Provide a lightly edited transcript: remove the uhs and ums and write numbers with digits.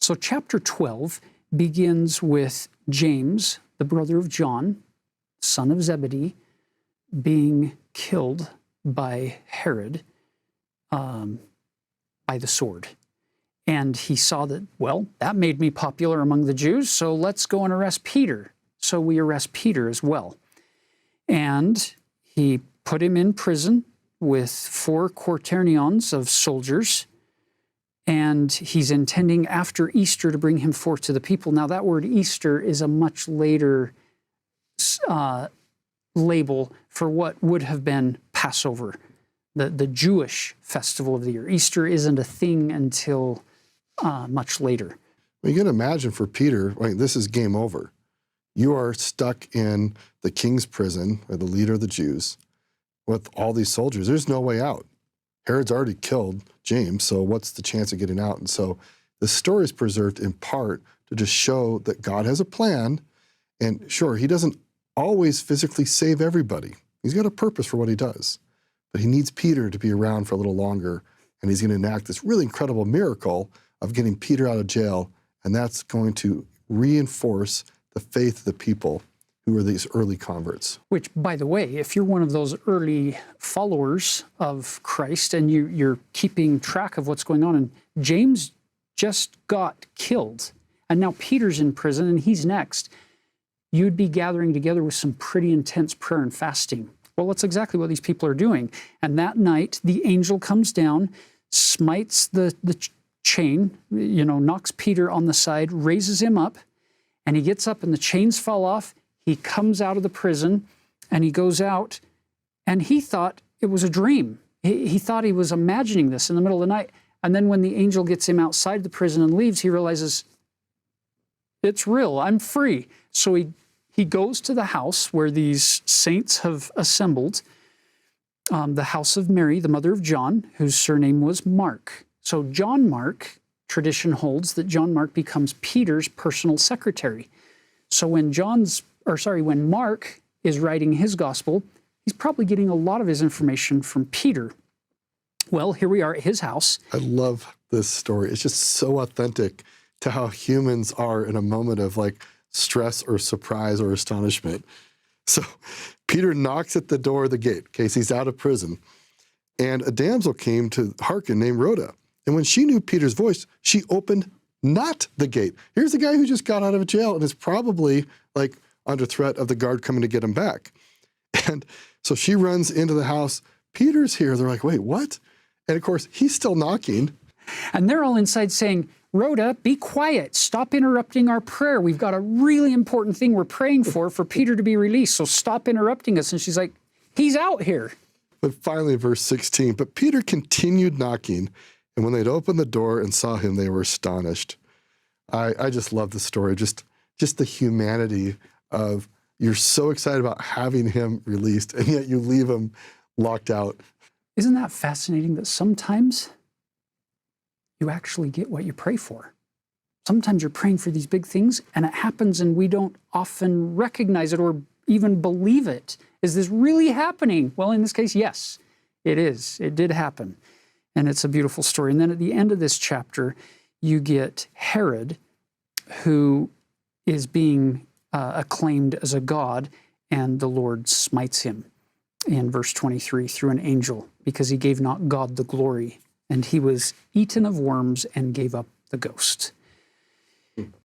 So chapter 12 begins with James, the brother of John, son of Zebedee, being killed by Herod by the sword. And he saw that, well, that made me popular among the Jews, so let's go and arrest Peter. So we arrest Peter as well. And he put him in prison with 4 quaternions of soldiers, and he's intending after Easter to bring him forth to the people. Now, that word Easter is a much later label for what would have been Passover, the Jewish festival of the year. Easter isn't a thing until much later. Well, you can imagine for Peter, like, this is game over. You are stuck in the king's prison, or the leader of the Jews, with all these soldiers. There's no way out. Herod's already killed James, so what's the chance of getting out? And so the story is preserved in part to just show that God has a plan, and sure, he doesn't always physically save everybody. He's got a purpose for what he does, but he needs Peter to be around for a little longer, and he's going to enact this really incredible miracle of getting Peter out of jail, and that's going to reinforce the faith of the people who were these early converts. Which, by the way, if you're one of those early followers of Christ and you're keeping track of what's going on, and James just got killed, and now Peter's in prison and he's next, you'd be gathering together with some pretty intense prayer and fasting. Well, that's exactly what these people are doing. And that night, the angel comes down, smites the chain, knocks Peter on the side, raises him up, and he gets up and the chains fall off. He comes out of the prison and he goes out, and he thought it was a dream. He thought he was imagining this in the middle of the night. And then when the angel gets him outside the prison and leaves, he realizes, it's real, I'm free. So he goes to the house where these saints have assembled, the house of Mary, the mother of John, whose surname was Mark. So John Mark, tradition holds that John Mark becomes Peter's personal secretary. So when Mark is writing his gospel, he's probably getting a lot of his information from Peter. Well, here we are at his house. I love this story. It's just so authentic to how humans are in a moment of like stress or surprise or astonishment. So Peter knocks at the door of the gate, in case he's out of prison, and a damsel came to hearken named Rhoda. And when she knew Peter's voice, she opened not the gate. Here's the guy who just got out of jail and is probably like under threat of the guard coming to get him back. And so she runs into the house. Peter's here. They're like, wait, what? And of course, he's still knocking. And they're all inside saying, Rhoda, be quiet. Stop interrupting our prayer. We've got a really important thing we're praying for Peter to be released. So stop interrupting us. And she's like, he's out here. But finally, verse 16, but Peter continued knocking. And when they'd opened the door and saw him, they were astonished. I just love the story. Just the humanity of, you're so excited about having him released, and yet you leave him locked out. Isn't that fascinating that sometimes you actually get what you pray for? Sometimes you're praying for these big things, and it happens, and we don't often recognize it or even believe it. Is this really happening? Well, in this case, yes, it is. It did happen, and it's a beautiful story. And then at the end of this chapter, you get Herod, who is being acclaimed as a god, and the Lord smites him in verse 23 through an angel, because he gave not God the glory, and he was eaten of worms and gave up the ghost.